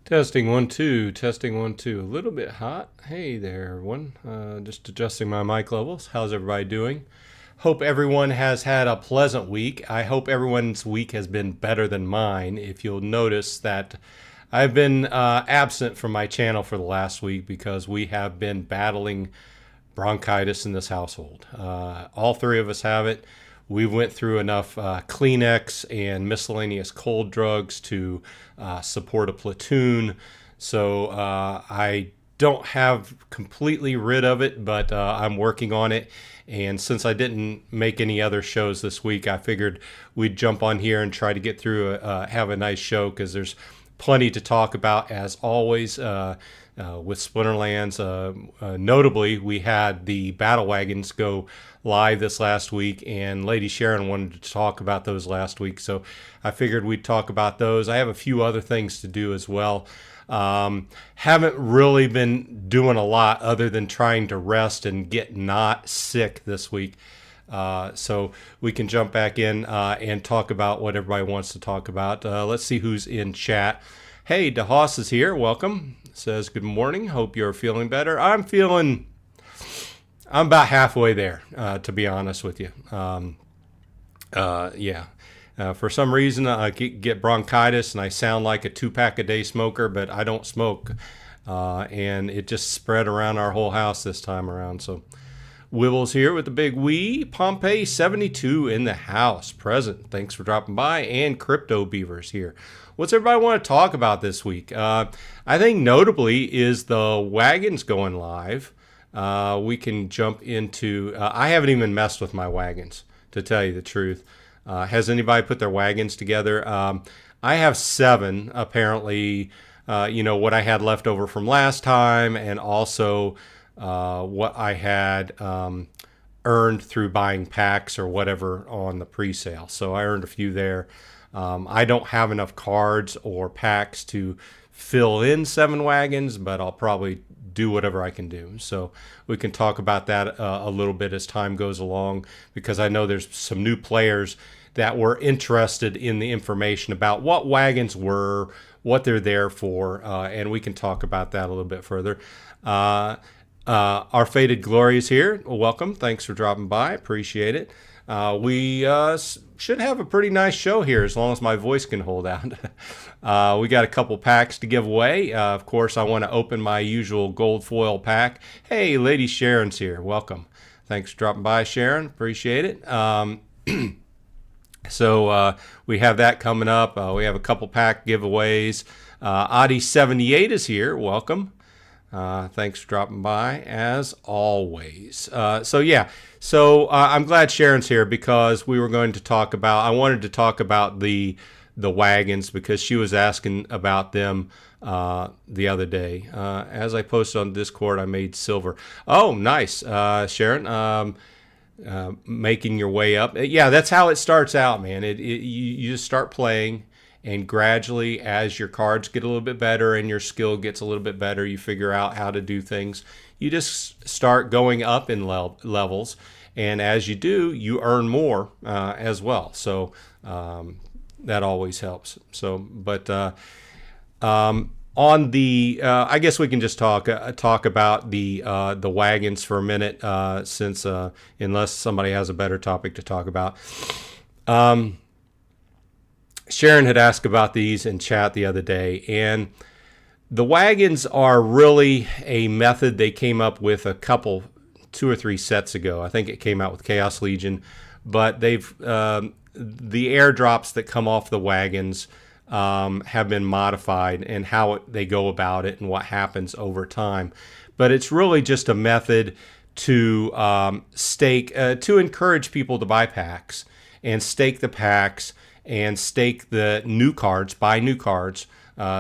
Testing 1 2, testing 1 2. A little bit hot. Hey there, everyone. Just adjusting my mic levels. How's everybody doing? Hope everyone has had a pleasant week. I hope everyone's week has been better than mine. If you'll notice that I've been absent from my channel for the last week because we have been battling bronchitis in this household. All three of us have it. We went through enough Kleenex and miscellaneous cold drugs to support a platoon. So I don't have completely rid of it, but I'm working on it. And since I didn't make any other shows this week, I figured we'd jump on here and try to get through, have a nice show, because there's plenty to talk about as always. With Splinterlands, notably, we had the battle wagons go live this last week, and Lady Sharon wanted to talk about those last week, so I figured we'd talk about those. I have a few other things to do as well. Haven't really been doing a lot other than trying to rest and get not sick this week. So we can jump back in and talk about what everybody wants to talk about. Let's see who's in chat. Hey, DeHaas is here. Welcome. Says good morning. Hope you're feeling better. I'm about halfway there, to be honest with you. Yeah. For some reason, I get bronchitis and I sound like a 2-pack a day smoker, but I don't smoke. And it just spread around our whole house this time around. So Wibbles here with the big Wee. Pompeii 72 in the house. Present. Thanks for dropping by. And Crypto Beavers here. What's everybody want to talk about this week? I think notably is the wagons going live. We can jump into... I haven't even messed with my wagons, to tell you the truth. Has anybody put their wagons together? I have 7, apparently. What I had left over from last time, and also what I had earned through buying packs or whatever on the pre-sale. So I earned a few there. I don't have enough cards or packs to fill in 7 wagons, but I'll probably do whatever I can do. So we can talk about that a little bit as time goes along, because I know there's some new players that were interested in the information about what wagons were, what they're there for, and we can talk about that a little bit further. Our Faded Glory is here. Welcome. Thanks for dropping by. Appreciate it. We should have a pretty nice show here, as long as my voice can hold out. We got a couple packs to give away. Of course, I want to open my usual gold foil pack. Hey, Lady Sharon's here. Welcome. Thanks for dropping by, Sharon. Appreciate it. So we have that coming up. We have a couple pack giveaways. Adi78 is here. Welcome. Thanks for dropping by, as always. So I'm glad Sharon's here, because we were going to talk about... I wanted to talk about the wagons, because she was asking about them the other day. As I posted on Discord, I made silver. Oh, nice, Sharon. Making your way up. Yeah, that's how it starts out, man. You just start playing, and gradually, as your cards get a little bit better and your skill gets a little bit better, you figure out how to do things. You just start going up in levels, and as you do, you earn more as well. So that always helps. So, but on the, I guess we can just talk about the wagons for a minute, since unless somebody has a better topic to talk about. Sharon had asked about these in chat the other day, and the wagons are really a method they came up with 2 or 3 sets ago. I think it came out with Chaos Legion, but they've the airdrops that come off the wagons have been modified, and how they go about it and what happens over time. But it's really just a method to stake, to encourage people to buy packs and stake the packs and stake the new cards, buy new cards.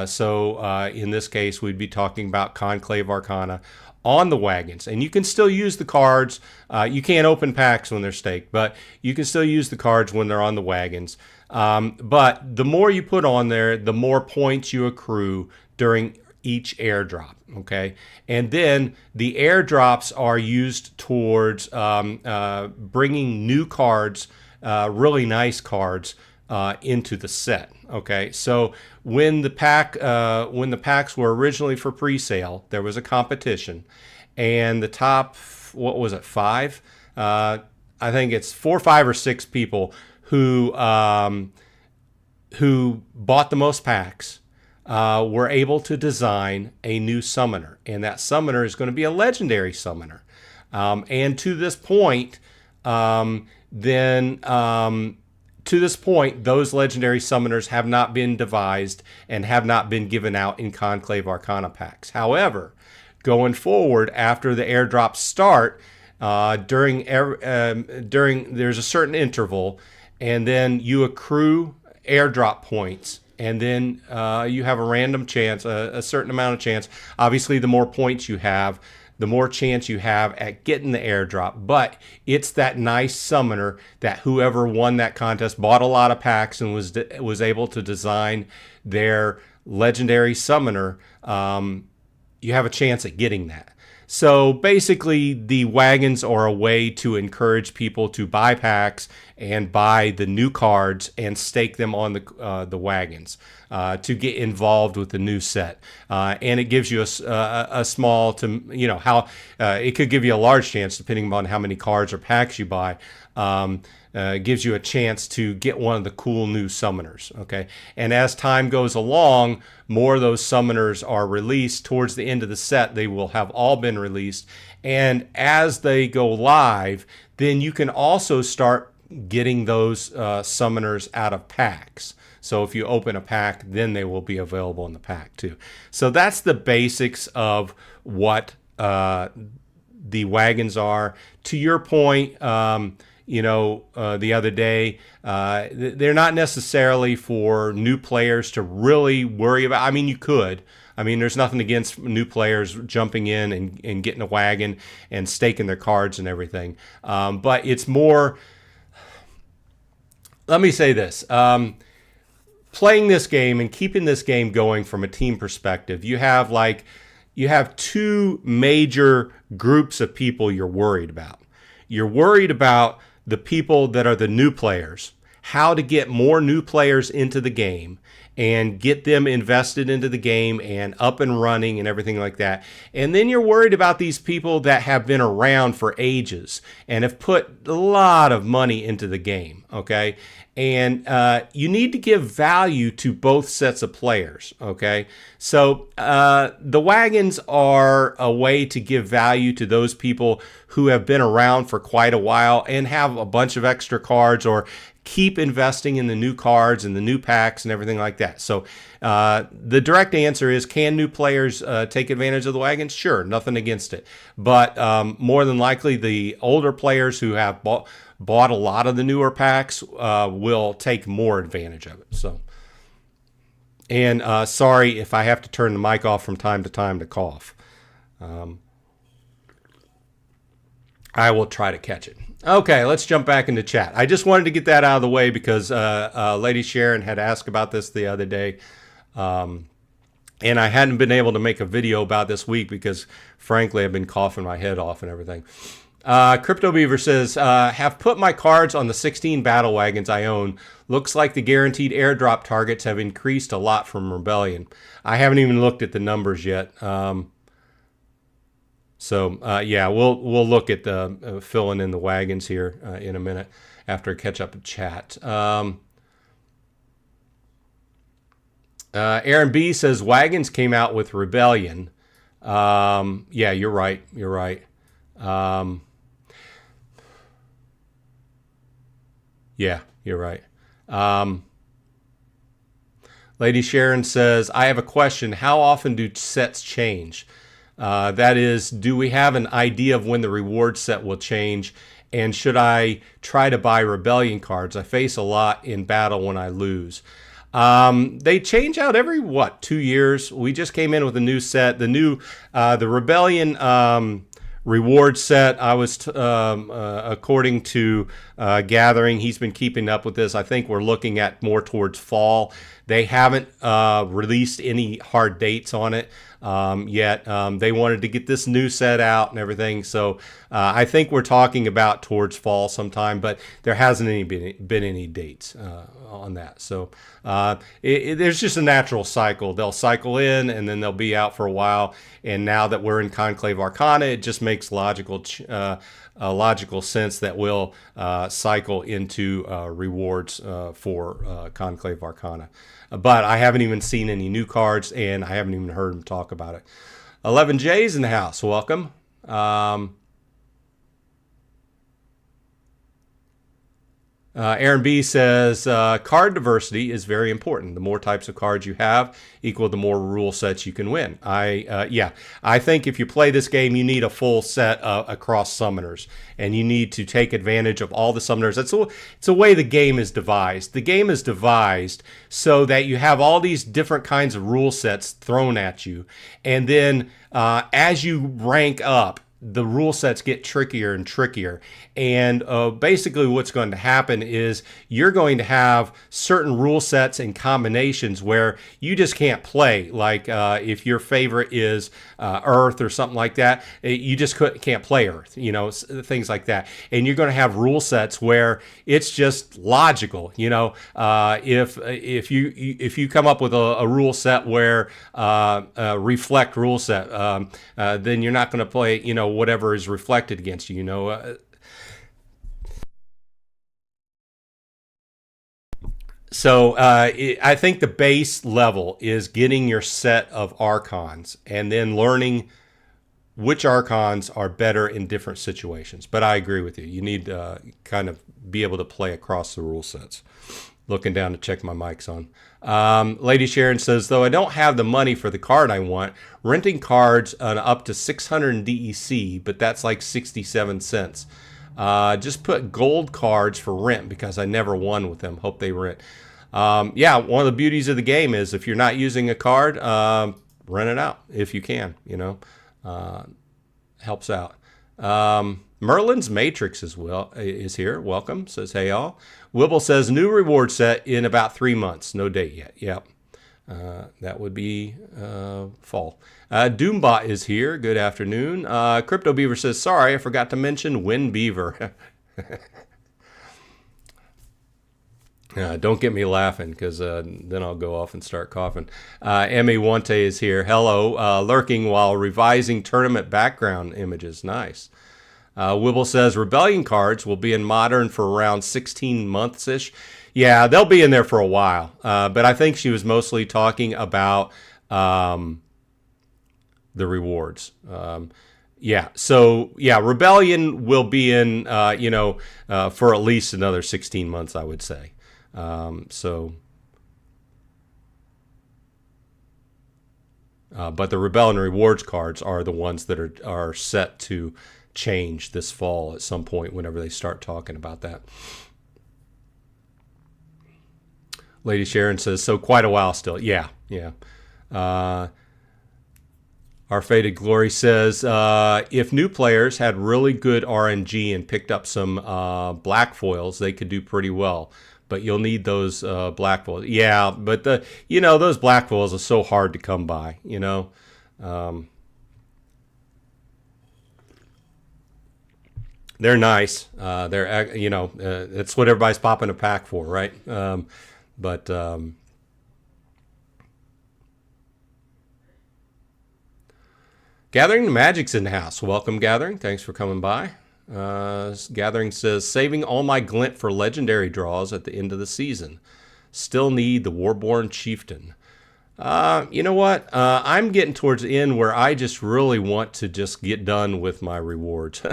So in this case, we'd be talking about Conclave Arcana on the wagons. And you can still use the cards. You can't open packs when they're staked, but you can still use the cards when they're on the wagons. But the more you put on there, the more points you accrue during each airdrop, okay? And then the airdrops are used towards bringing new cards, really nice cards, into the set. Okay, so when the packs were originally for pre-sale, there was a competition, and the top, what was it, five? I think it's 4, 5, or 6 people who bought the most packs were able to design a new summoner, and that summoner is going to be a legendary summoner. And to this point, those legendary summoners have not been devised and have not been given out in Conclave Arcana packs. However, going forward, after the airdrops start, during there's a certain interval, and then you accrue airdrop points, and then you have a random chance, a certain amount of chance. Obviously, the more points you have, the more chance you have at getting the airdrop. But it's that nice summoner that whoever won that contest bought a lot of packs and was able to design their legendary summoner. You have a chance at getting that. So basically, the wagons are a way to encourage people to buy packs and buy the new cards and stake them on the wagons to get involved with the new set. And it gives you a small to, how it could give you a large chance, depending on how many cards or packs you buy. Gives you a chance to get one of the cool new summoners. Okay, and as time goes along, more of those summoners are released. Towards the end of the set, they will have all been released, and as they go live, then you can also start getting those summoners out of packs. So if you open a pack, then they will be available in the pack too. So that's the basics of what the wagons are. To your point, the other day, they're not necessarily for new players to really worry about. I mean, you could. I mean, there's nothing against new players jumping in and getting a wagon and staking their cards and everything. But it's more, let me say this. Playing this game and keeping this game going from a team perspective, you have 2 major groups of people you're worried about. You're worried about the people that are the new players, how to get more new players into the game and get them invested into the game and up and running and everything like that. And then you're worried about these people that have been around for ages and have put a lot of money into the game, okay? And you need to give value to both sets of players, okay? So the wagons are a way to give value to those people who have been around for quite a while and have a bunch of extra cards, or keep investing in the new cards and the new packs and everything like that. So the direct answer is, can new players take advantage of the wagons? Sure, nothing against it. But more than likely, the older players who have bought a lot of the newer packs will take more advantage of it. So, and sorry if I have to turn the mic off from time to cough. I will try to catch it. Okay, let's jump back into chat. I just wanted to get that out of the way because Lady Sharon had asked about this the other day. And I hadn't been able to make a video about this week because, frankly, I've been coughing my head off and everything. Crypto Beaver says, have put my cards on the 16 battle wagons I own. Looks like the guaranteed airdrop targets have increased a lot from Rebellion. I haven't even looked at the numbers yet. Yeah, we'll look at the filling in the wagons here in a minute after I catch up in chat. Aaron B says wagons came out with Rebellion. Yeah, you're right. You're right. Yeah, you're right. Lady Sharon says, I have a question. How often do sets change? That is, do we have an idea of when the reward set will change? And should I try to buy Rebellion cards? I face a lot in battle when I lose. They change out every, 2 years? We just came in with a new set. The Rebellion reward set, I was, according to Gathering, he's been keeping up with this. I think we're looking at more towards fall. They haven't released any hard dates on it. Yet they wanted to get this new set out and everything. So I think we're talking about towards fall sometime, but there hasn't been any dates on that. So there's just a natural cycle. They'll cycle in and then they'll be out for a while. And now that we're in Conclave Arcana, it just makes logical sense that we'll cycle into rewards for Conclave Arcana. But I haven't even seen any new cards, and I haven't even heard them talk about it. 11J's in the house. Welcome. Aaron B says, card diversity is very important. The more types of cards you have equal the more rule sets you can win. I think if you play this game, you need a full set across summoners, and you need to take advantage of all the summoners. It's the way the game is devised. The game is devised so that you have all these different kinds of rule sets thrown at you, and then as you rank up, the rule sets get trickier and trickier. And basically what's going to happen is you're going to have certain rule sets and combinations where you just can't play. Like if your favorite is Earth or something like that, you just can't play Earth, things like that. And you're going to have rule sets where it's just logical. If you come up with a rule set where reflect rule set, then you're not going to play, whatever is reflected against you, So I think the base level is getting your set of archons and then learning which archons are better in different situations. But I agree with you. You need to kind of be able to play across the rule sets. Looking down to check my mics on. Lady Sharon says, though I don't have the money for the card I want, renting cards up to 600 DEC, but that's like 67 cents. Just put gold cards for rent because I never won with them. Hope they rent. Yeah, one of the beauties of the game is if you're not using a card, rent it out if you can, helps out. Merlin's Matrix is here. Welcome. Says, hey, all. Wibble says, new reward set in about 3 months. No date yet. Yep. That would be fall. Doombot is here. Good afternoon. Crypto Beaver says, sorry, I forgot to mention Wind Beaver. Don't get me laughing because then I'll go off and start coughing. Emmy Wante is here. Hello. Lurking while revising tournament background images. Nice. Wibble says Rebellion cards will be in Modern for around 16 months-ish. Yeah, they'll be in there for a while. But I think she was mostly talking about the rewards. Rebellion will be in, for at least another 16 months, I would say. But the Rebellion rewards cards are the ones that are set to change this fall at some point whenever they start talking about that. Lady Sharon says, so quite a while still. Yeah. Our Faded Glory says, if new players had really good RNG and picked up some black foils, they could do pretty well. But you'll need those black foils. Yeah, but those black foils are so hard to come by, They're nice. They're, it's what everybody's popping a pack for, right? Gathering the Magic's in the house. Welcome, Gathering. Thanks for coming by. Gathering says, saving all my glint for legendary draws at the end of the season. Still need the Warborn Chieftain. You know what? I'm getting towards the end where I just really want to just get done with my rewards.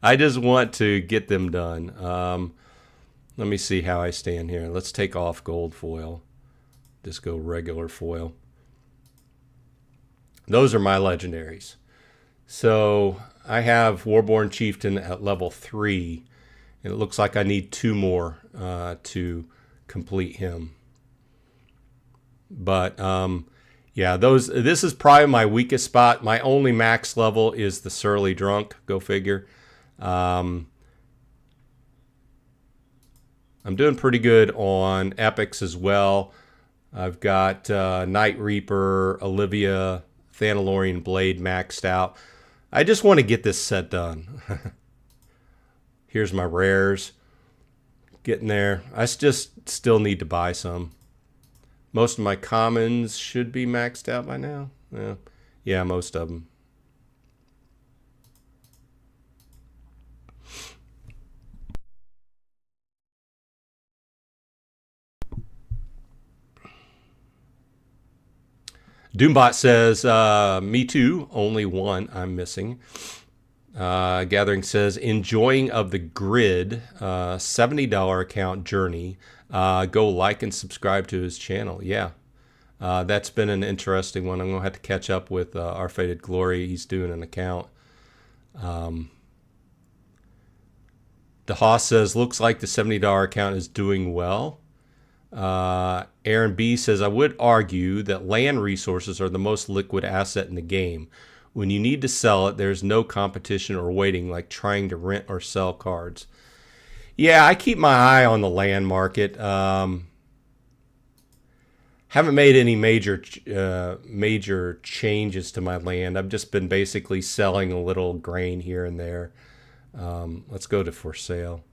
I just want to get them done. Let me see how I stand here. Let's take off gold foil. Just go regular foil. Those are my legendaries. So I have Warborn Chieftain at level 3. And it looks like I need 2 more to complete him. But yeah, this is probably my weakest spot. My only max level is the Surly Drunk. Go figure. I'm doing pretty good on epics as well. I've got Night Reaper, Olivia, Thanalorian Blade maxed out. I just want to get this set done. Here's my rares. Getting there. I just still need to buy some. Most of my commons should be maxed out by now. Yeah, most of them. Doombot says, me too, only one I'm missing. Gathering says, enjoying of the grid, $70 account Journey. Go like and subscribe to his channel. Yeah, that's been an interesting one. I'm going to have to catch up with Our Faded Glory. He's doing an account. DeHaas says, looks like the $70 account is doing well. Aaron B says, I would argue that land resources are the most liquid asset in the game. When you need to sell it, there's no competition or waiting like trying to rent or sell cards. Yeah, I keep my eye on the land market. Haven't made any major changes to my land. I've just been basically selling a little grain here and there. Let's go to for sale.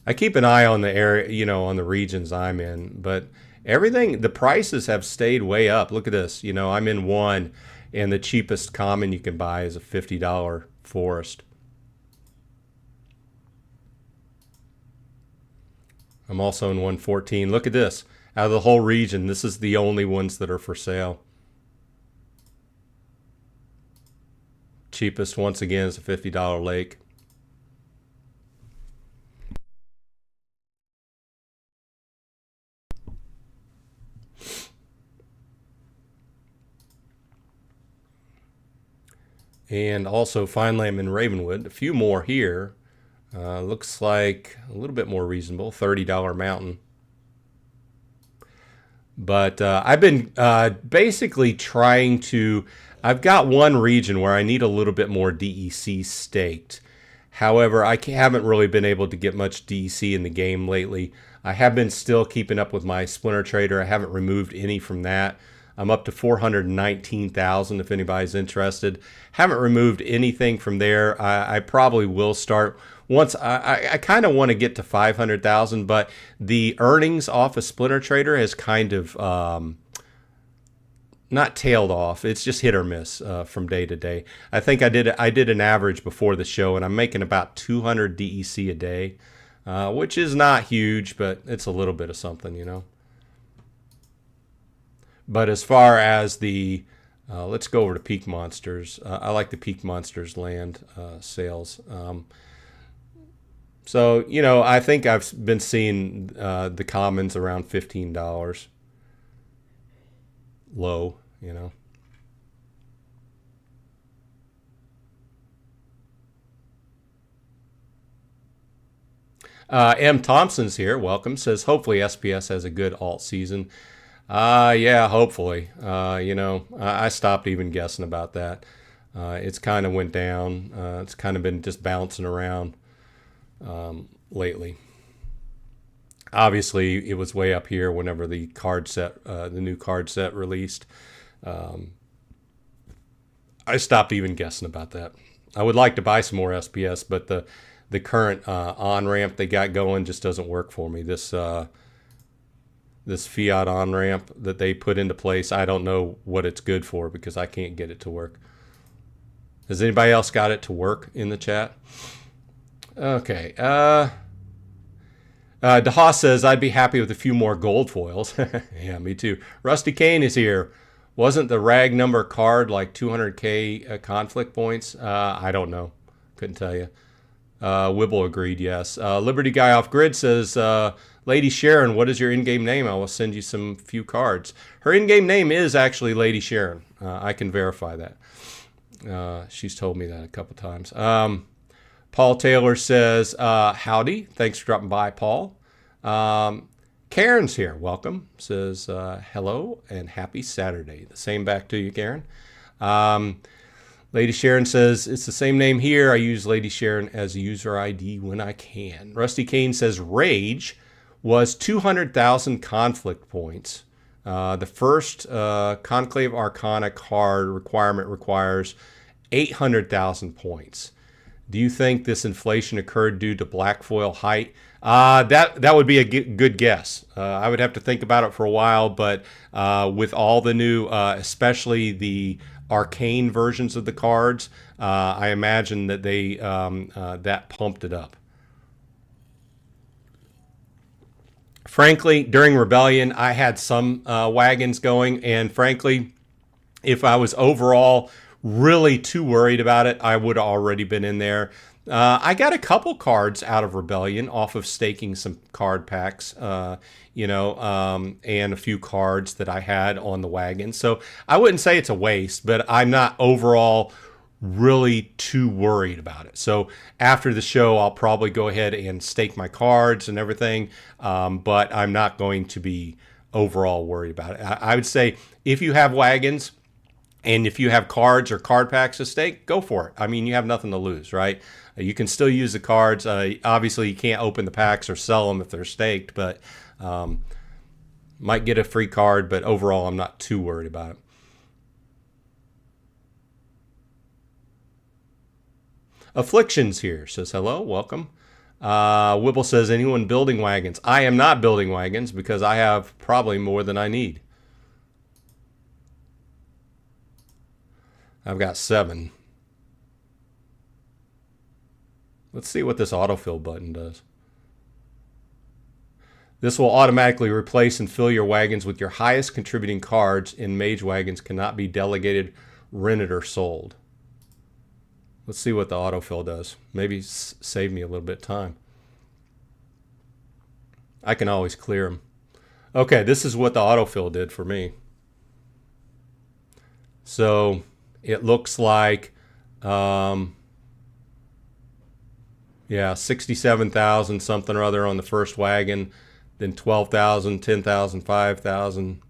I keep an eye on the area, on the regions I'm in, but everything, the prices have stayed way up. Look at this, I'm in one, and the cheapest common you can buy is a $50 forest. I'm also in 114. Look at this. Out of the whole region, this is the only ones that are for sale. Cheapest, once again, is a $50 lake. And also, finally, I'm in Ravenwood. A few more here. Looks like a little bit more reasonable, $30 mountain. But I've been basically trying to... I've got one region where I need a little bit more DEC staked. However, I haven't really been able to get much DEC in the game lately. I have been still keeping up with my Splinter Trader. I haven't removed any from that. I'm up to 419,000 if anybody's interested. Haven't removed anything from there. I probably will start once. I kind of want to get to 500,000, but the earnings off of Splinter Trader has kind of not tailed off. It's just hit or miss from day to day. I think I did an average before the show, and I'm making about 200 DEC a day, which is not huge, but it's a little bit of something, But as far as the, let's go over to Peak Monsters. I like the Peak Monsters land sales. So, I think I've been seeing the commons around $15 low, M. Thompson's here. Welcome. Says, hopefully SPS has a good alt season. Yeah, hopefully. I stopped even guessing about that. It's kind of went down. It's kind of been just bouncing around lately. Obviously, it was way up here whenever the card set, the new card set released. I stopped even guessing about that. I would like to buy some more SPS, but the current on-ramp they got going just doesn't work for me. This fiat on-ramp that they put into place, I don't know what it's good for because I can't get it to work. Has anybody else got it to work in the chat? Okay. DeHaas says, I'd be happy with a few more gold foils. Yeah, me too. Rusty Kane is here. Wasn't the rag number card like 200k conflict points? I don't know. Couldn't tell you. Wibble agreed, yes. Liberty Guy Off Grid says, Lady Sharon, what is your in-game name? I will send you some few cards. Her in-game name is actually Lady Sharon. I can verify that. She's told me that a couple times. Paul Taylor says, howdy. Thanks for dropping by, Paul. Karen's here. Welcome. Says, hello and happy Saturday. The same back to you, Karen. Lady Sharon says, it's the same name here. I use Lady Sharon as a user ID when I can. Rusty Kane says, Rage was 200,000 conflict points. The first Conclave Arcana card requirement requires 800,000 points. Do you think this inflation occurred due to black foil height? That would be a good guess. I would have to think about it for a while, but with all the new, especially the arcane versions of the cards, I imagine that they that pumped it up. Frankly, during Rebellion, I had some wagons going, and frankly, if I was overall really too worried about it, I would have already been in there. I got a couple cards out of Rebellion off of staking some card packs, and a few cards that I had on the wagon. So I wouldn't say it's a waste, but I'm not overall really too worried about it. So after the show, I'll probably go ahead and stake my cards and everything, but I'm not going to be overall worried about it. I would say if you have wagons and if you have cards or card packs to stake, go for it. I mean, you have nothing to lose, right? You can still use the cards. Obviously, you can't open the packs or sell them if they're staked, but might get a free card, but overall, I'm not too worried about it. Afflictions here says, hello, welcome. Whipple says, anyone building wagons? I am not building wagons because I have probably more than I need. I've got 7. Let's see what this autofill button does. This will automatically replace and fill your wagons with your highest contributing cards, and mage wagons cannot be delegated, rented, or sold. Let's see what the autofill does. Maybe save me a little bit of time. I can always clear them. Okay, this is what the autofill did for me. So it looks like, yeah, 67,000 something or other on the first wagon, then 12,000, 10,000, 5,000.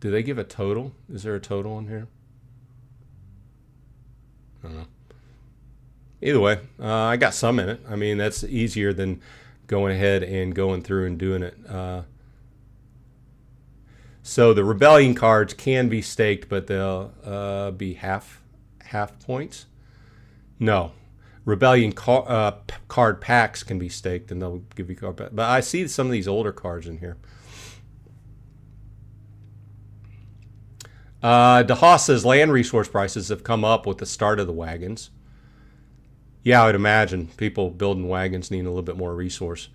Do they give a total? Is there a total in here? I don't know. Either way, I got some in it. I mean, that's easier than going ahead and going through and doing it. So the Rebellion cards can be staked, but they'll be half points. No, Rebellion card packs can be staked, and they'll give you card packs. But I see some of these older cards in here. DeHaas says land resource prices have come up with the start of the wagons. Yeah, I would imagine people building wagons need a little bit more resource.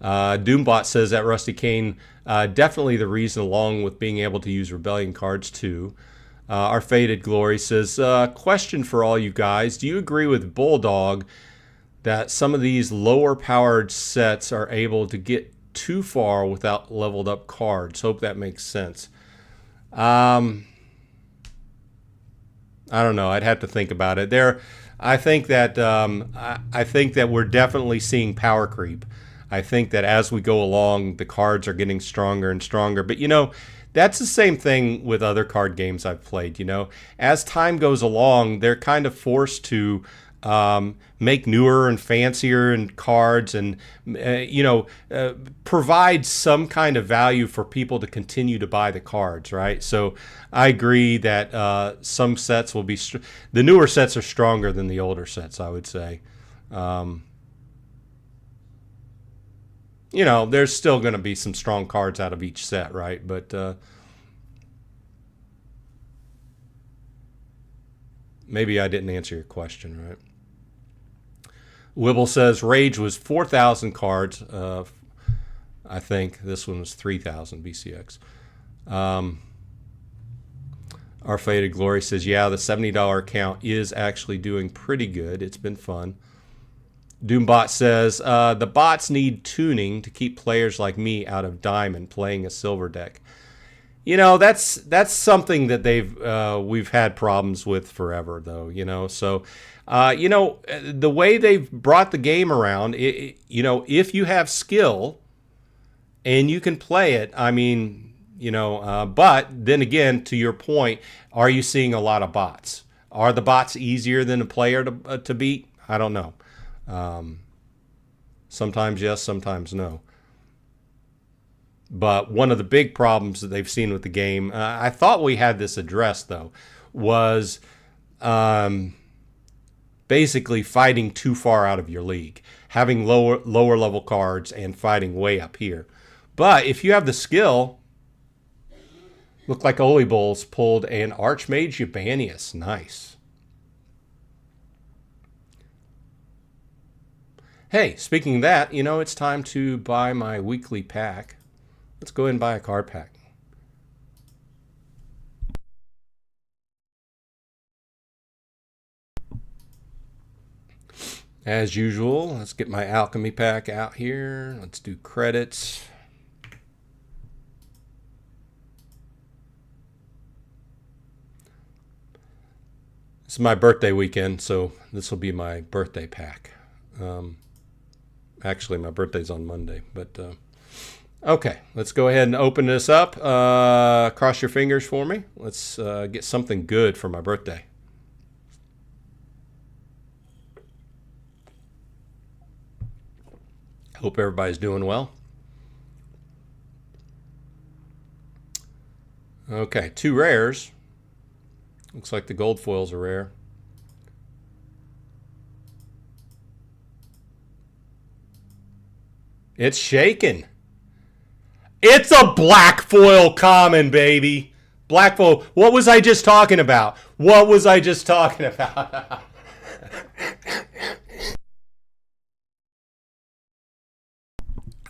Doombot says that Rusty Kane, definitely the reason, along with being able to use Rebellion cards too. Our Faded Glory says, question for all you guys. Do you agree with Bulldog that some of these lower powered sets are able to get too far without leveled up cards? Hope that makes sense. I don't know. I'd have to think about it. I think that we're definitely seeing power creep. I think that as we go along, the cards are getting stronger and stronger. But that's the same thing with other card games I've played. As time goes along, they're kind of forced to make newer and fancier and cards, and provide some kind of value for people to continue to buy the cards, right? So I agree that some sets will be the newer sets are stronger than the older sets, I would say. There's still going to be some strong cards out of each set, right? But maybe I didn't answer your question, right? Wibble says Rage was 4,000 cards. I think this one was 3,000 BCX. Our Faded Glory says, yeah, the $70 account is actually doing pretty good. It's been fun. Doombot says, the bots need tuning to keep players like me out of Diamond playing a silver deck. That's something that we've had problems with forever, though. So the way they've brought the game around, if you have skill and you can play it, I mean, you know. But then again, to your point, are you seeing a lot of bots? Are the bots easier than a player to beat? I don't know. Sometimes yes, sometimes no. But one of the big problems that they've seen with the game, I thought we had this addressed though, was basically fighting too far out of your league, having lower level cards and fighting way up here. But if you have the skill, look like Oli Bulls pulled an Archmage Eubanius. Nice. Hey, speaking of that, you know, it's time to buy my weekly pack. Let's go ahead and buy a card pack. As usual, let's get my alchemy pack out here. Let's do credits. This is my birthday weekend, so this will be my birthday pack. Actually, my birthday's on Monday, but okay, let's go ahead and open this up. Cross your fingers for me. Let's get something good for my birthday. Hope everybody's doing well. Okay, 2 rares. Looks like the gold foils are rare. It's shaking. It's a black foil common, baby. Black foil. What was I just talking about? What was I just talking about?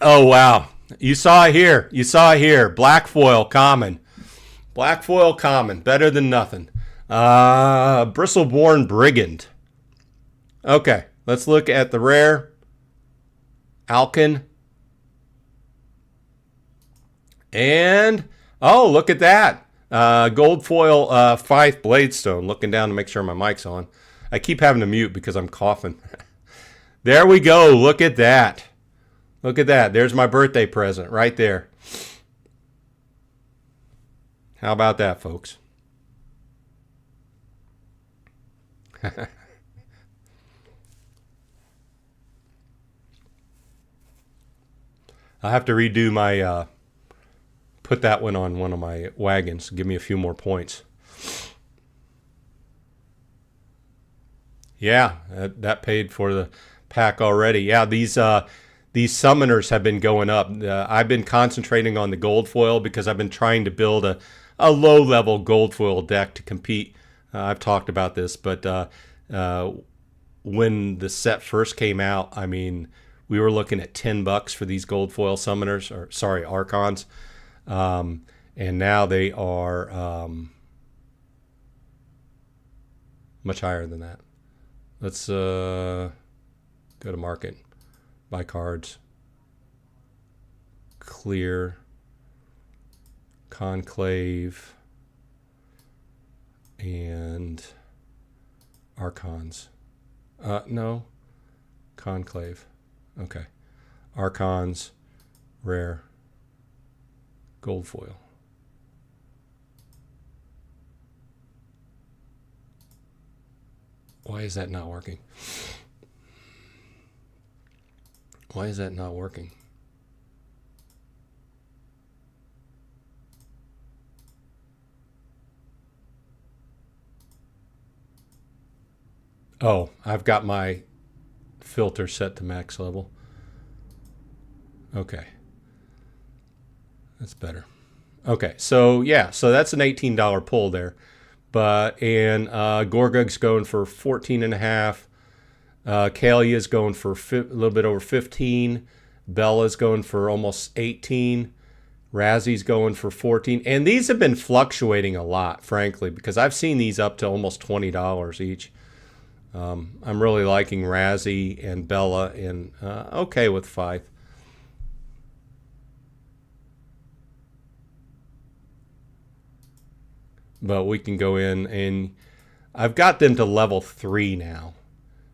Oh, wow. You saw it here. You saw it here. Black foil common. Black foil common. Better than nothing. Bristleborn Brigand. Okay. Let's look at the rare. Alkin. And, oh, look at that. Gold foil Fife Bladestone. Looking down to make sure my mic's on. I keep having to mute because I'm coughing. There we go. Look at that. Look at that. There's my birthday present right there. How about that, folks? I have to redo my, put that one on one of my wagons. Give me a few more points. Yeah, that paid for the pack already. Yeah, these summoners have been going up. I've been concentrating on the gold foil because I've been trying to build a low-level gold foil deck to compete. I've talked about this, but when the set first came out, I mean, we were looking at $10 for these gold foil summoners, or sorry, archons, and now they are much higher than that. Let's go to market. Buy cards. Clear. Conclave. And Archons. No. Conclave. Okay. Archons. Rare. Gold foil. Why is that not working? Why is that not working? Oh, I've got my filter set to max level. Okay. That's better. Okay, so yeah, so that's an $18 pull there. But, and Gorgug's going for 14.5. Kalia's going for a little bit over 15. Bella's going for almost 18. Razzy's going for 14. And these have been fluctuating a lot, frankly, because I've seen these up to almost $20 each. I'm really liking Razzy and Bella, and okay with Fife. But we can go in, and I've got them to level 3 now.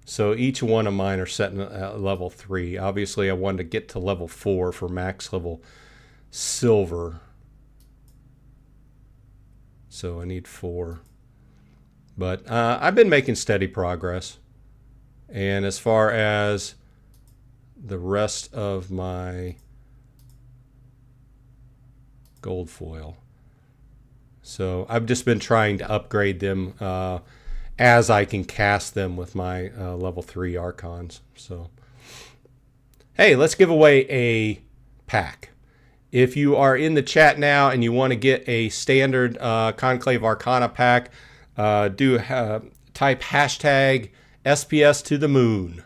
So each one of mine are set at level 3. Obviously, I wanted to get to level 4 for max level silver. So I need 4. But I've been making steady progress. And as far as the rest of my gold foil, so I've just been trying to upgrade them as I can cast them with my level 3 Archons. So, hey, let's give away a pack. If you are in the chat now and you want to get a standard Conclave Arcana pack, type hashtag SPS to the moon.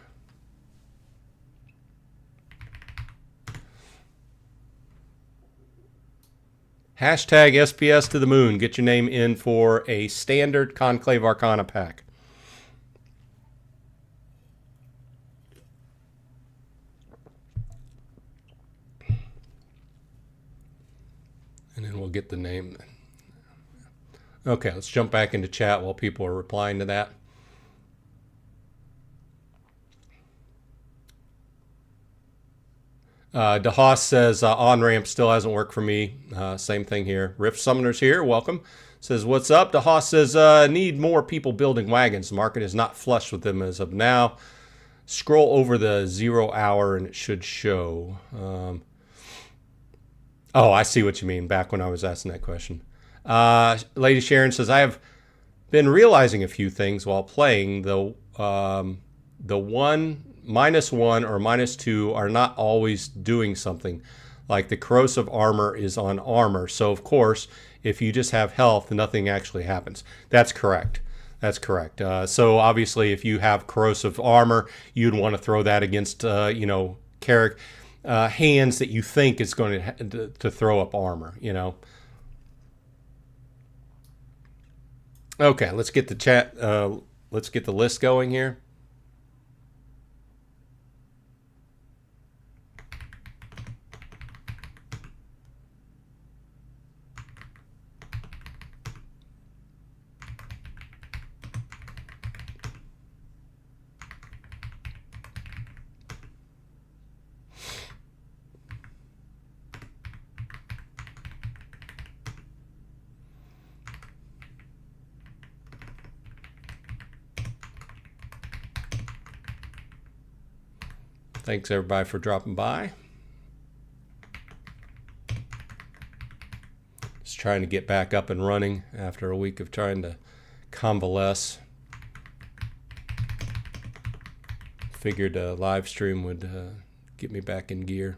Hashtag SPS to the moon. Get your name in for a standard Conclave Arcana pack. And then we'll get the name. Okay, let's jump back into chat while people are replying to that. DeHaas says on-ramp still hasn't worked for me. Same thing here. Rift Summoners here, welcome. Says, what's up? DeHaas says, need more people building wagons. The market is not flush with them as of now. Scroll over the 0 hour and it should show. Oh, I see what you mean, back when I was asking that question. Lady Sharon says, I have been realizing a few things while playing. The -1 or -2 are not always doing something. Like the corrosive armor is on armor. So, of course, if you just have health, nothing actually happens. That's correct. That's correct. So, obviously, if you have corrosive armor, you'd want to throw that against, hands that you think is going to throw up armor, Okay, let's get the chat. Let's get the list going here. Thanks, everybody, for dropping by. Just trying to get back up and running after a week of trying to convalesce. Figured a live stream would get me back in gear.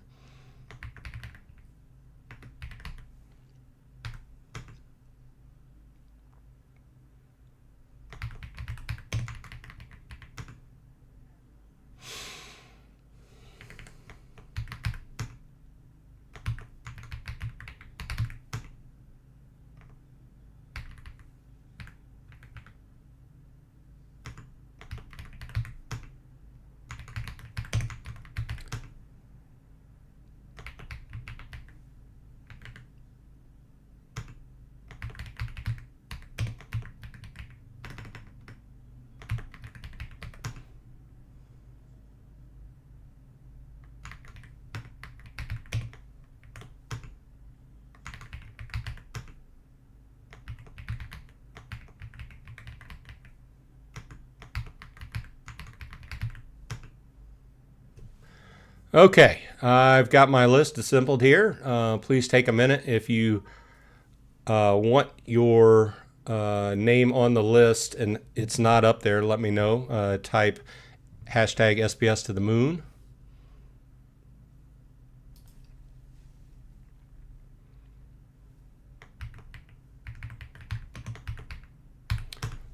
Okay, I've got my list assembled here. Please take a minute if you want your name on the list and it's not up there, let me know. Type hashtag SPS to the moon.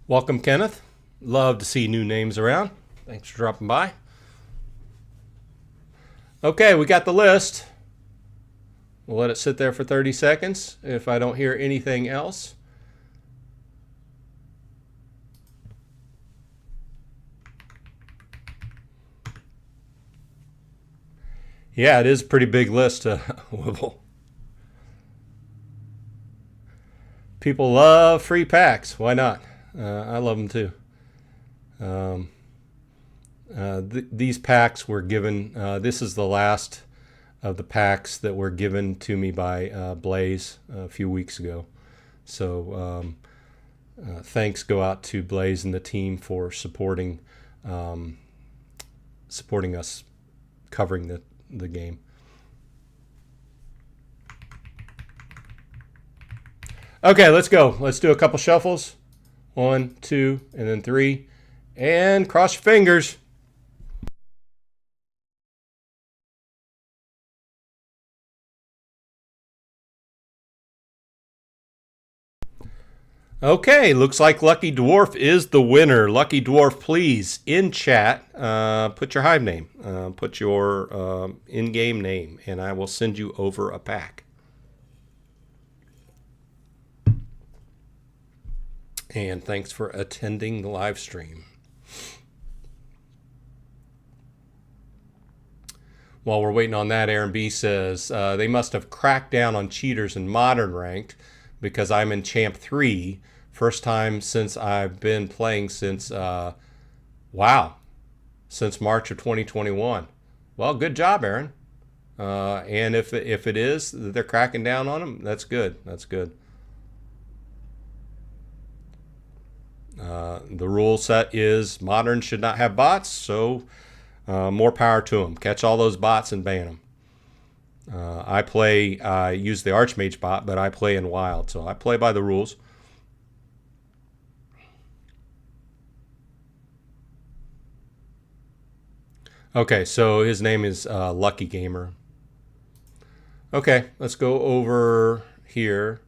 Welcome, Kenneth. Love to see new names around. Thanks for dropping by. Okay, we got the list. We'll let it sit there for 30 seconds if I don't hear anything else. Yeah, it is a pretty big list. People love free packs. Why not? I love them too. These packs were given, this is the last of the packs that were given to me by Blaze a few weeks ago. So thanks go out to Blaze and the team for supporting us covering the game. Okay, let's go. Let's do a couple shuffles. 1, 2, and then 3. And cross your fingers. Okay, looks like Lucky Dwarf is the winner. Lucky Dwarf, please, in chat, put your Hive name. Put your in-game name, and I will send you over a pack. And thanks for attending the live stream. While we're waiting on that, Aaron B says, they must have cracked down on cheaters in Modern Ranked because I'm in Champ 3. First time since I've been playing since, since March of 2021. Well, good job, Aaron. And if it is, they're cracking down on them, that's good. That's good. The rule set is Modern should not have bots, so more power to them. Catch all those bots and ban them. I use the Archmage bot, but I play in Wild, so I play by the rules. Okay, so his name is Lucky Gamer. Okay, let's go over here.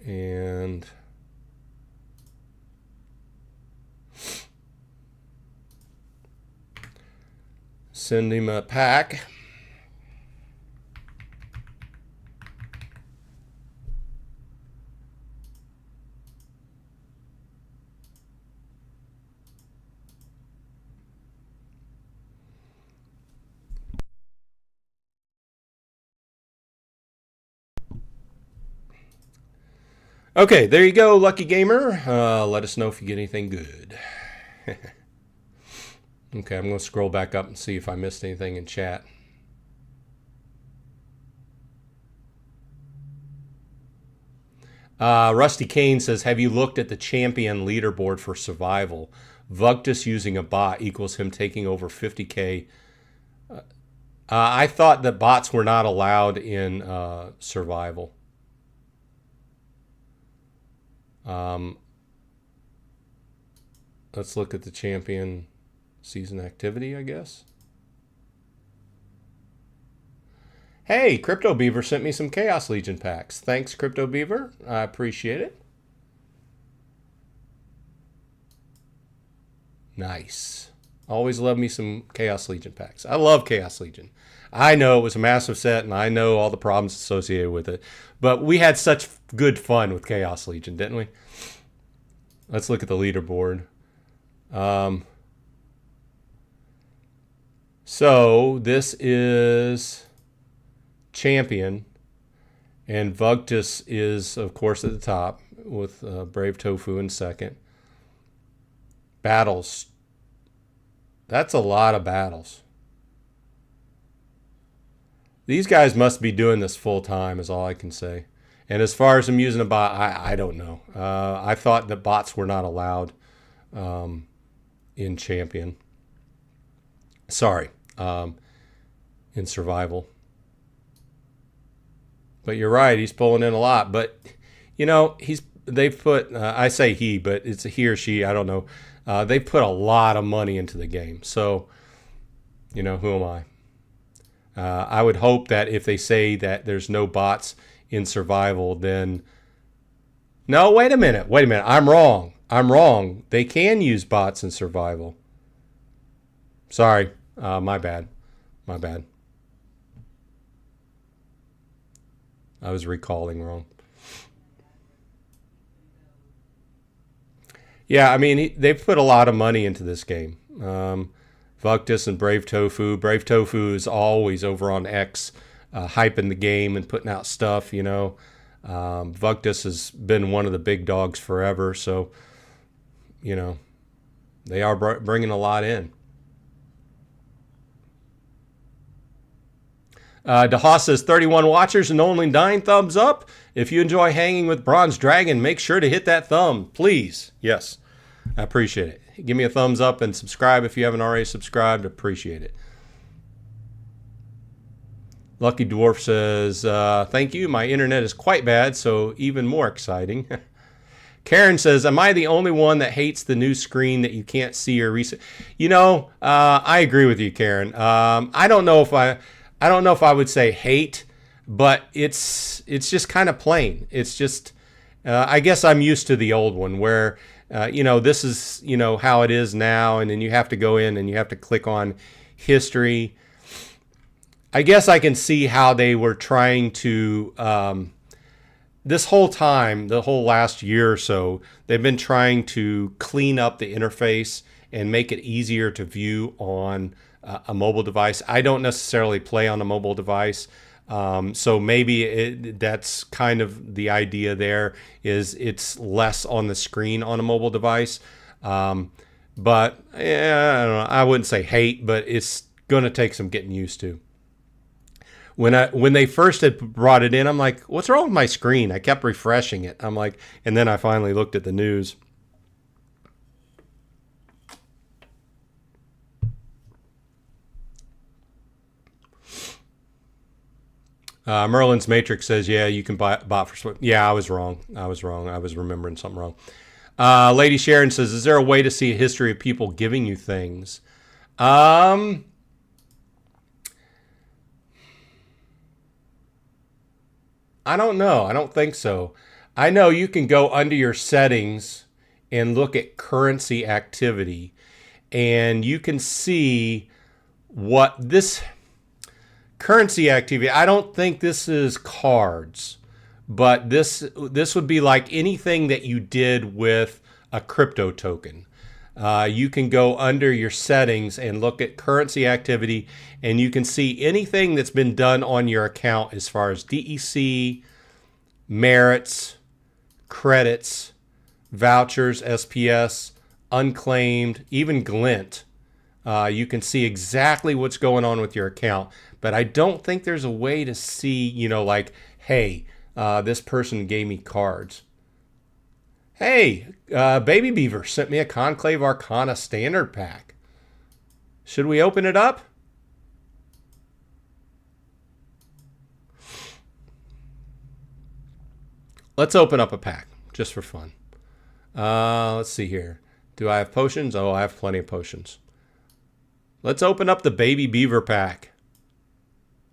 And send him a pack. Okay, there you go, Lucky Gamer. Let us know if you get anything good. Okay, I'm going to scroll back up and see if I missed anything in chat. Rusty Kane says, have you looked at the champion leaderboard for survival? Vuctus using a bot equals him taking over 50K. I thought that bots were not allowed in survival. Let's look at the champion season activity, I guess. Hey, Crypto Beaver sent me some Chaos Legion packs. Thanks, Crypto Beaver. I appreciate it. Nice. Always love me some Chaos Legion packs. I love Chaos Legion. I know it was a massive set, and I know all the problems associated with it. But we had such good fun with Chaos Legion, didn't we? Let's look at the leaderboard. So this is champion, and Vuctus is, of course, at the top with Brave Tofu in second. Battles. That's a lot of battles. These guys must be doing this full time is all I can say. And as far as them using a bot, I don't know. I thought that bots were not allowed in champion. Sorry, in survival. But you're right, he's pulling in a lot. But, you know, they've put, I say he, but it's a he or she, I don't know. They put a lot of money into the game. So, you know, who am I? I would hope that if they say that there's no bots in survival, then... No, wait a minute. I'm wrong. They can use bots in survival. Sorry. My bad. I was recalling wrong. Yeah, I mean, they've put a lot of money into this game. Vuctus and Brave Tofu. Brave Tofu is always over on X, hyping the game and putting out stuff, you know. Vuctus has been one of the big dogs forever, so, you know, they are bringing a lot in. DeHaas says 31 watchers and only 9 thumbs up. If you enjoy hanging with Bronze Dragon, make sure to hit that thumb, please. Yes, I appreciate it. Give me a thumbs up and subscribe if you haven't already subscribed. Appreciate it. Lucky Dwarf says, thank you. My internet is quite bad, so even more exciting. Karen says, am I the only one that hates the new screen that you can't see or reset? You know, I agree with you, Karen. I don't know if I would say hate, but it's just kind of plain. It's just, I guess I'm used to the old one where, you know, this is, you know, how it is now. And then you have to go in and you have to click on history. I guess I can see how they were trying to, this whole time, the whole last year or so, they've been trying to clean up the interface and make it easier to view on a mobile device. I don't necessarily play on a mobile device. So maybe that's kind of the idea there, is it's less on the screen on a mobile device. But yeah, I don't know. I wouldn't say hate, but it's going to take some getting used to. When they first had brought it in, I'm like, what's wrong with my screen? I kept refreshing it. I'm like, and then I finally looked at the news. Merlin's Matrix says, yeah, you can buy bot for. Yeah, I was wrong. I was remembering something wrong. Lady Sharon says, is there a way to see a history of people giving you things? I don't know. I don't think so. I know you can go under your settings and look at currency activity, and you can see what this currency activity. I don't think this is cards, but this would be like anything that you did with a crypto token. You can go under your settings and look at currency activity, and you can see anything that's been done on your account as far as DEC, merits, credits, vouchers, SPS, unclaimed, even glint. You can see exactly what's going on with your account, but I don't think there's a way to see, you know, like, hey, this person gave me cards. Hey, Baby Beaver sent me a Conclave Arcana standard pack. Should we open it up? Let's open up a pack, just for fun. Let's see here. Do I have potions? Oh, I have plenty of potions. Let's open up the Baby Beaver pack.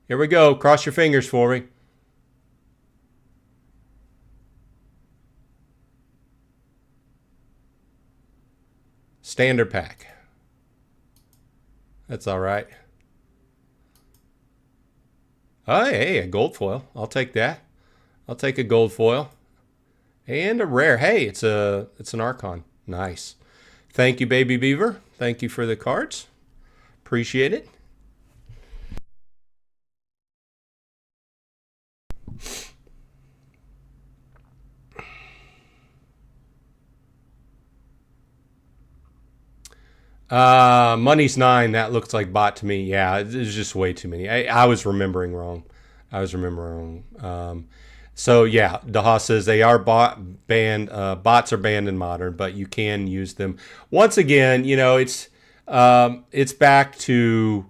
Here we go. Cross your fingers for me. Standard pack. That's all right. Oh, hey, a gold foil. I'll take that. I'll take a gold foil. And a rare. Hey, it's an Archon. Nice. Thank you, Baby Beaver. Thank you for the cards. Appreciate it. Money's 9. That looks like bot to me. Yeah, it's just way too many. I was remembering wrong. So yeah, Daha says they are banned. Bots are banned in modern, but you can use them. Once again, you know, it's back to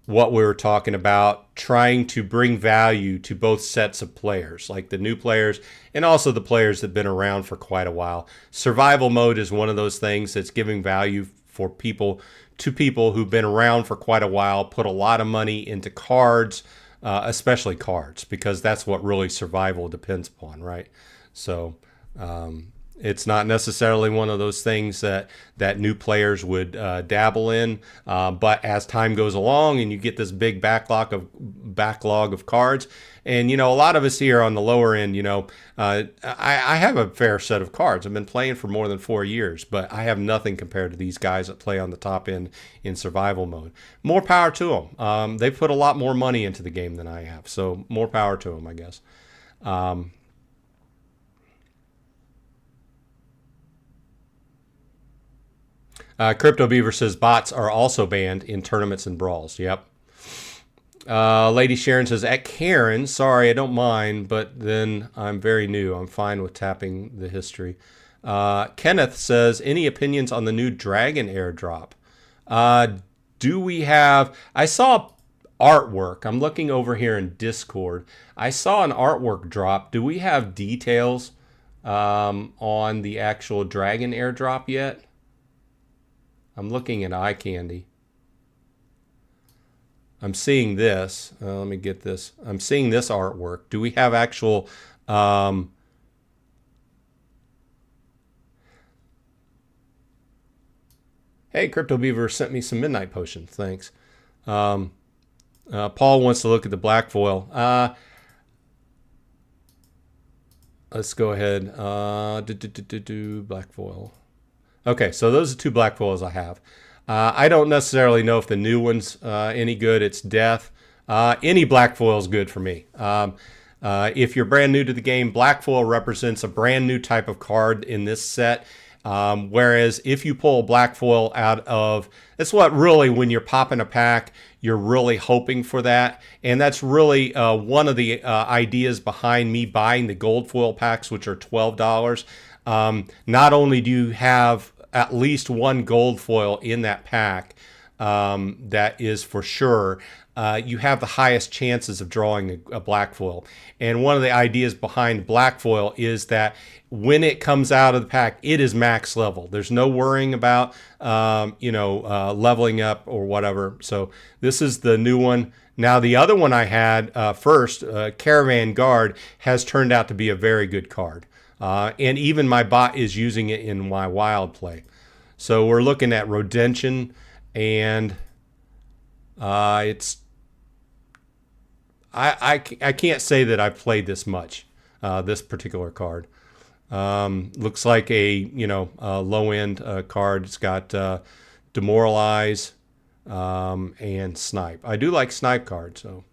what we were talking about, trying to bring value to both sets of players, like the new players and also the players that have been around for quite a while. Survival mode is one of those things that's giving value for people who've been around for quite a while, put a lot of money into cards, especially cards, because that's what really survival depends upon, right? So it's not necessarily one of those things that new players would dabble in, but as time goes along and you get this big backlog of cards, and you know, a lot of us here on the lower end, you know, I have a fair set of cards. I've been playing for more than 4 years, but I have nothing compared to these guys that play on the top end in survival mode. More power to them. They put a lot more money into the game than I have, so more power to them, I guess. Crypto Beaver says bots are also banned in tournaments and brawls. Yep. Lady Sharon says, at Karen, sorry, I don't mind, but then I'm very new. I'm fine with tapping the history. Kenneth says, any opinions on the new Dragon airdrop? Do we have... I saw artwork. I'm looking over here in Discord. I saw an artwork drop. Do we have details on the actual Dragon airdrop yet? I'm looking at eye candy. I'm seeing this. Let me get this. I'm seeing this artwork. Do we have actual... Hey, Crypto Beaver sent me some midnight potions. Thanks. Paul wants to look at the black foil. Let's go ahead. Black foil. Okay, so those are 2 black foils I have. I don't necessarily know if the new one's any good. It's death. Any black foil is good for me. If you're brand new to the game, black foil represents a brand new type of card in this set. Whereas if you pull a black foil out of, that's what really, when you're popping a pack, you're really hoping for that. And that's really one of the ideas behind me buying the gold foil packs, which are $12. Not only do you have at least 1 gold foil in that pack, that is for sure, you have the highest chances of drawing a black foil. And one of the ideas behind black foil is that when it comes out of the pack, it is max level. There's no worrying about, leveling up or whatever. So this is the new one. Now, the other one I had first, Caravan Guard, has turned out to be a very good card. And even my bot is using it in my wild play. So we're looking at Rodention, and it's... I can't say that I've played this much, this particular card. Looks like a low-end card. It's got Demoralize and Snipe. I do like Snipe cards, so...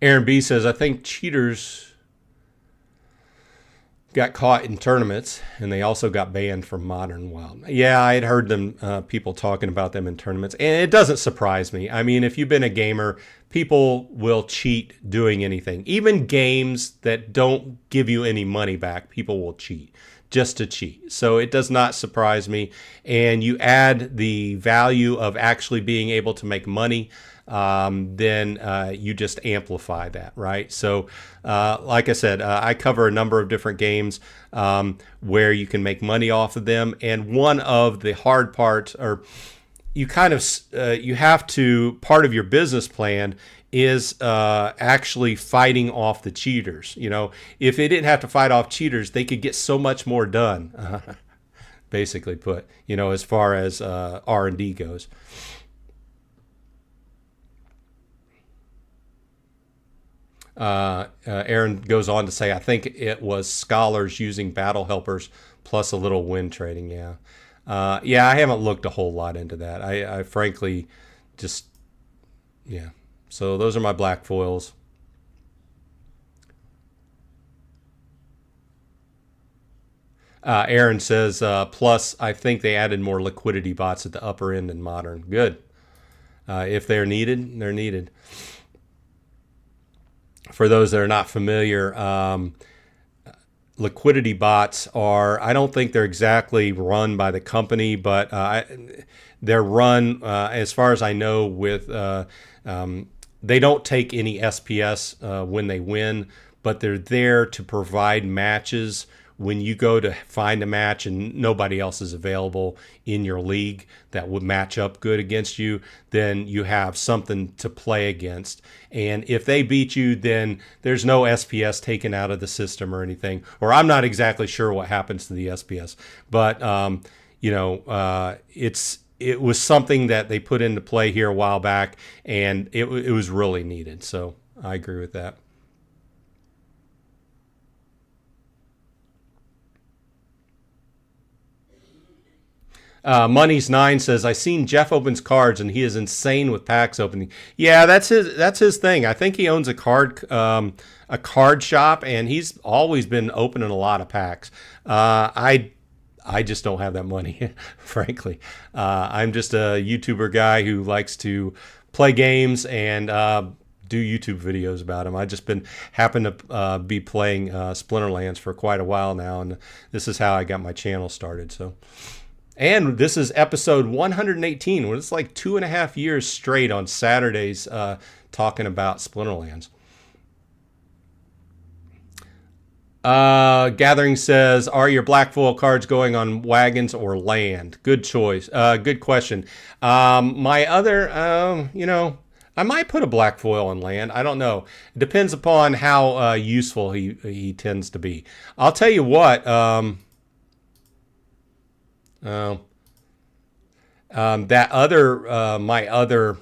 Aaron B says, I think cheaters got caught in tournaments, and they also got banned from Modern WoW. Yeah, I had heard them, people talking about them in tournaments, and it doesn't surprise me. I mean, if you've been a gamer, people will cheat doing anything. Even games that don't give you any money back, people will cheat just to cheat. So it does not surprise me. And you add the value of actually being able to make money, then you just amplify that, right? So like I said, I cover a number of different games where you can make money off of them. And one of the hard parts, or you kind of, you have to, part of your business plan is actually fighting off the cheaters. You know, if they didn't have to fight off cheaters, they could get so much more done, basically put, you know, as far as R&D goes. Aaron goes on to say, I think it was scholars using battle helpers plus a little win trading. Yeah. Yeah, I haven't looked a whole lot into that. I frankly just, yeah. So those are my black foils. Aaron says, plus I think they added more liquidity bots at the upper end in Modern. Good. If they're needed, they're needed. For those that are not familiar, liquidity bots are, I don't think they're exactly run by the company, but they're run, as far as I know, with, they don't take any SPS when they win, but they're there to provide matches when you go to find a match and nobody else is available in your league that would match up good against you, then you have something to play against. And if they beat you, then there's no SPS taken out of the system or anything. Or I'm not exactly sure what happens to the SPS. But, you know, it was something that they put into play here a while back, and it was really needed. So I agree with that. Money's9 says, I seen Jeff opens cards and he is insane with packs opening. Yeah, that's his thing. I think he owns a card shop, and he's always been opening a lot of packs. I just don't have that money, frankly. I'm just a YouTuber guy who likes to play games and do YouTube videos about them. I just happen to be playing Splinterlands for quite a while now, and this is how I got my channel started. So, and this is episode 118, where it's like 2.5 years straight on Saturdays talking about Splinterlands. Gathering says, are your black foil cards going on wagons or land? Good choice. Good question. My other, I might put a black foil on land. I don't know. It depends upon how useful he tends to be. I'll tell you what. That other, my other,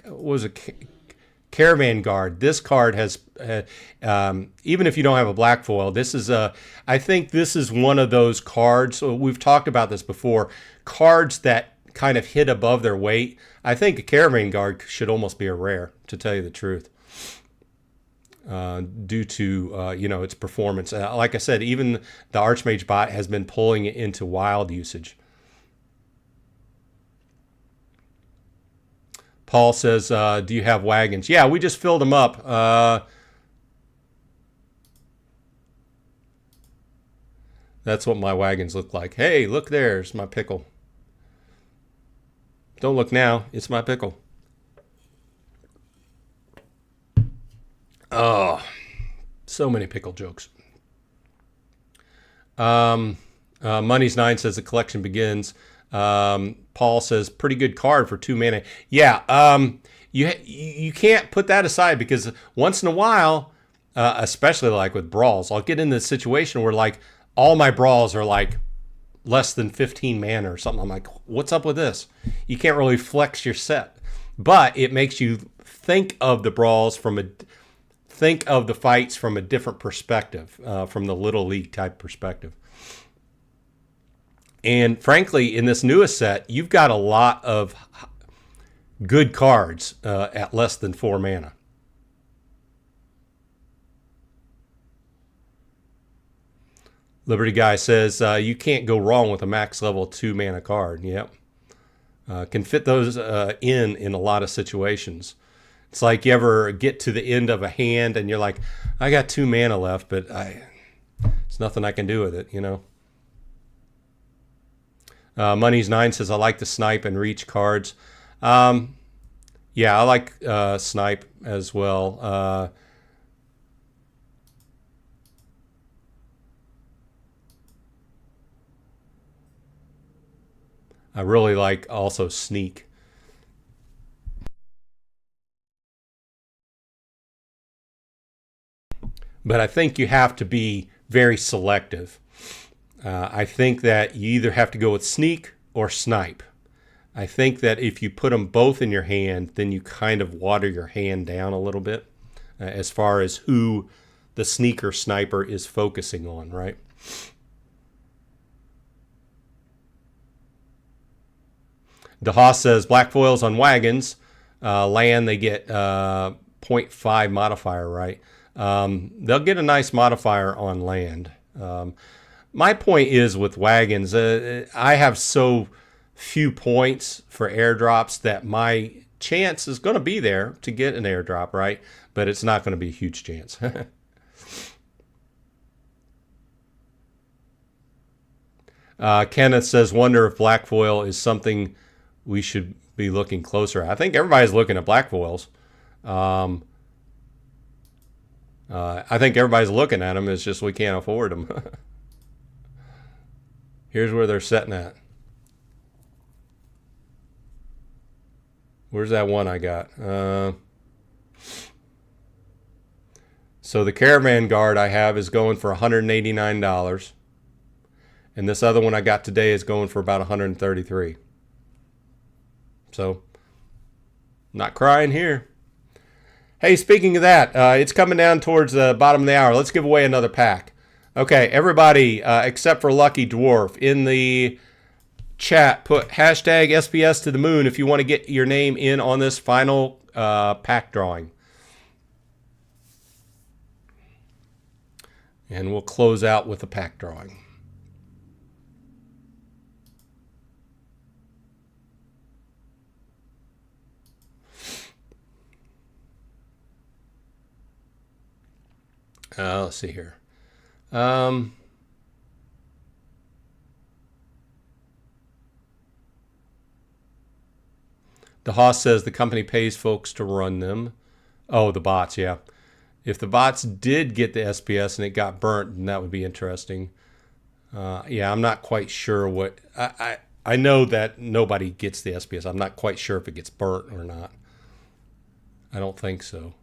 what was it? Caravan Guard. This card has, even if you don't have a black foil, this is I think this is one of those cards. So we've talked about this before. Cards that kind of hit above their weight. I think a Caravan Guard should almost be a rare, to tell you the truth, due to its performance. Like I said, even the Archmage bot has been pulling it into wild usage. Paul says, do you have wagons? Yeah, we just filled them up. That's what my wagons look like. Hey, look, there's my pickle. Don't look now. It's my pickle. Oh, so many pickle jokes. Money's9 says the collection begins. Paul says, pretty good card for 2 mana. Yeah, you can't put that aside, because once in a while, especially like with brawls, I'll get in this situation where like all my brawls are like less than 15 mana or something. I'm like, what's up with this? You can't really flex your set, but it makes you think of the brawls think of the fights from a different perspective, from the Little League type perspective. And frankly, in this newest set, you've got a lot of good cards at less than 4 mana. Liberty Guy says, you can't go wrong with a max level 2 mana card. Yep. Can fit those in a lot of situations. It's like you ever get to the end of a hand and you're like, I got 2 mana left, but there's nothing I can do with it, you know. Money's9 says, I like the snipe and reach cards. Yeah, I like snipe as well. I really like also sneak. But I think you have to be very selective. I think that you either have to go with sneak or snipe. I think that if you put them both in your hand, then you kind of water your hand down a little bit as far as who the sneaker sniper is focusing on, right? DeHaas says, black foils on wagons. Land, they get 0.5 modifier, right? They'll get a nice modifier on land. My point is with wagons, I have so few points for airdrops that my chance is going to be there to get an airdrop, right? But it's not going to be a huge chance. Kenneth says, wonder if black foil is something we should be looking closer at. I think everybody's looking at black foils. I think everybody's looking at them. It's just we can't afford them. Here's where they're setting at. Where's that one I got? So the Caravan Guard I have is going for $189. And this other one I got today is going for about $133. So, not crying here. Hey, speaking of that, it's coming down towards the bottom of the hour. Let's give away another pack. Okay, everybody except for Lucky Dwarf, in the chat, put hashtag SPS to the moon if you want to get your name in on this final pack drawing. And we'll close out with a pack drawing. Let's see here. The Haas says the company pays folks to run them. Oh, the bots, yeah. If the bots did get the SPS and it got burnt, then that would be interesting. Yeah, I'm not quite sure what... I know that nobody gets the SPS. I'm not quite sure if it gets burnt or not. I don't think so.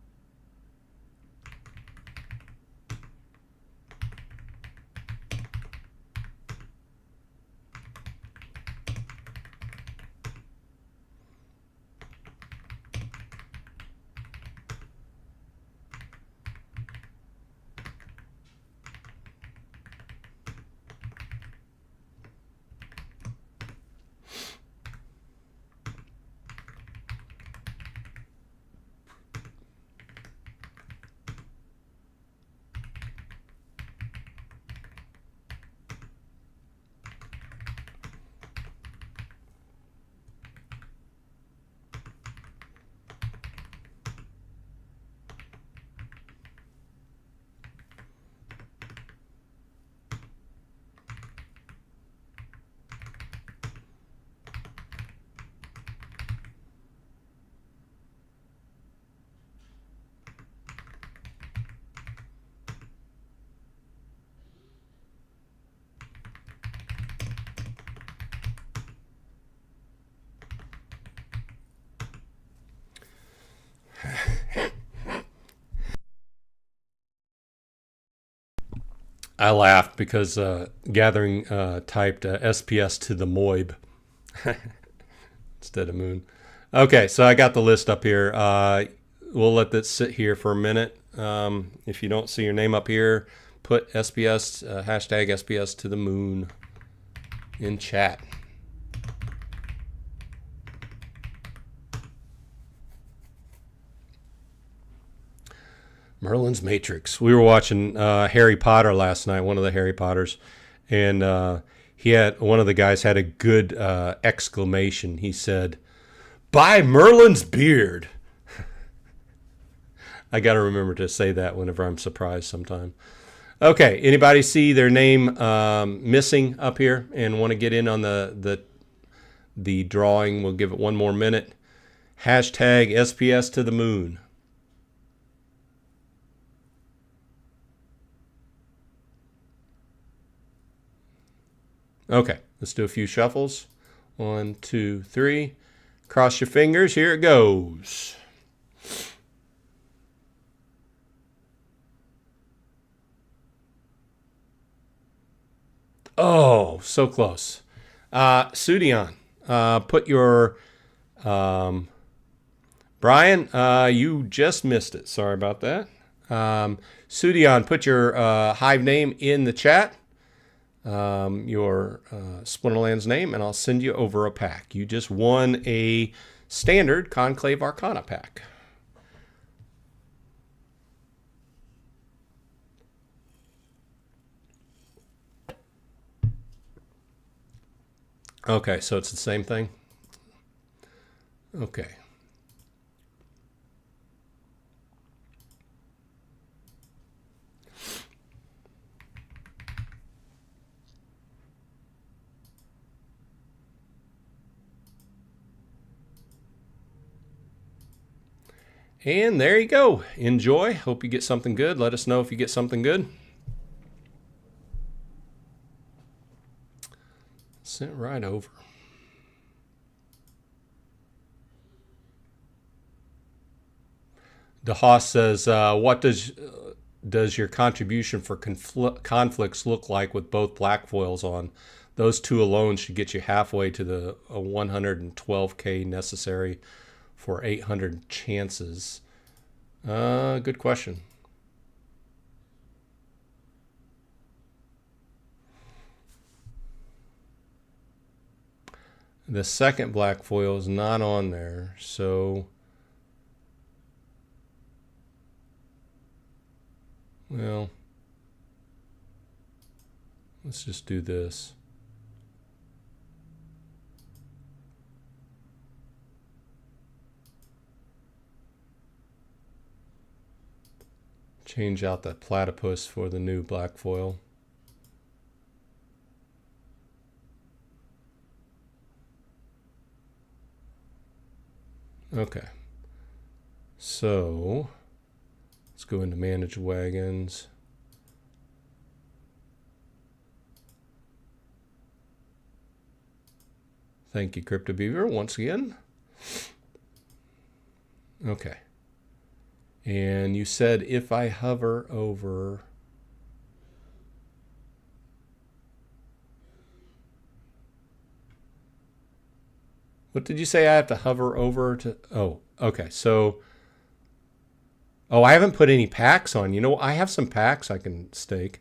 I laughed because Gathering typed SPS to the Moib instead of moon. Okay, so I got the list up here. We'll let this sit here for a minute. If you don't see your name up here, put SPS, hashtag SPS to the moon in chat. Merlin's Matrix. We were watching Harry Potter last night, one of the Harry Potters, and one of the guys had a good exclamation. He said, "Buy Merlin's beard." I got to remember to say that whenever I'm surprised sometime. Okay, anybody see their name missing up here and want to get in on the drawing? We'll give it one more minute. Hashtag SPS to the moon. Okay, let's do a few shuffles. 1, 2, 3. Cross your fingers. Here it goes. Oh, so close. Sudion, put your... Brian, you just missed it. Sorry about that. Sudion, put your hive name in the chat. Your Splinterlands name, and I'll send you over a pack. You just won a standard Conclave Arcana pack. Okay, so it's the same thing. Okay. And there you go. Enjoy. Hope you get something good. Let us know if you get something good. Sent right over. DeHaas says, what does your contribution for conflicts look like with both black foils on? Those two alone should get you halfway to the 112K necessary for 800 chances. Good question. The second black foil is not on there, so well, let's just do this. Change out that platypus for the new black foil. Okay, so let's go into manage wagons. Thank you, Crypto Beaver, once again. Okay. And you said if I hover over, what did you say I have to hover over to? Oh, okay. So, oh, I haven't put any packs on. You know, I have some packs I can stake.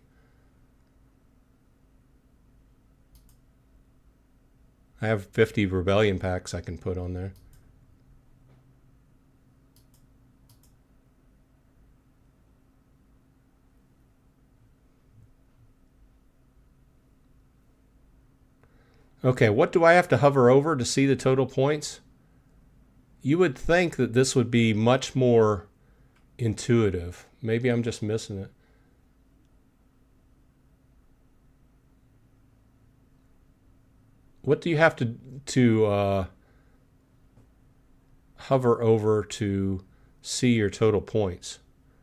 I have 50 Rebellion packs I can put on there. Okay, what do I have to hover over to see the total points? You would think that this would be much more intuitive. Maybe I'm just missing it. What do you have to hover over to see your total points?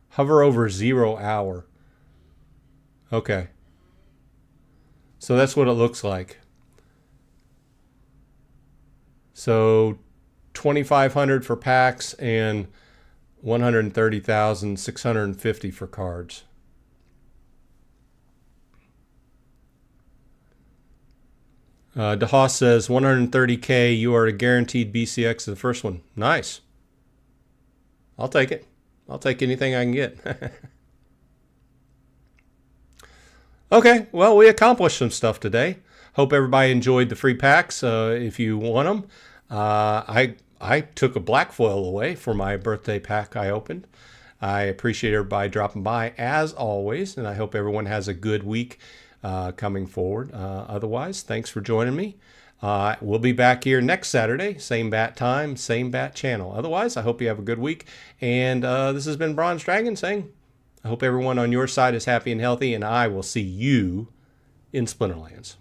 Hover over 0 hour. Okay. So that's what it looks like. So 2,500 for packs and 130,650 for cards. DeHaas says 130K, you are a guaranteed BCX of the first one. Nice. I'll take it. I'll take anything I can get. Okay, well, we accomplished some stuff today. Hope everybody enjoyed the free packs. If you want them, I took a black foil away for my birthday pack I opened. I appreciate everybody dropping by as always, and I hope everyone has a good week coming forward. Otherwise, thanks for joining me. We'll be back here next Saturday, same bat time, same bat channel. Otherwise, I hope you have a good week. And this has been Bronze Dragon saying, I hope everyone on your side is happy and healthy, and I will see you in Splinterlands.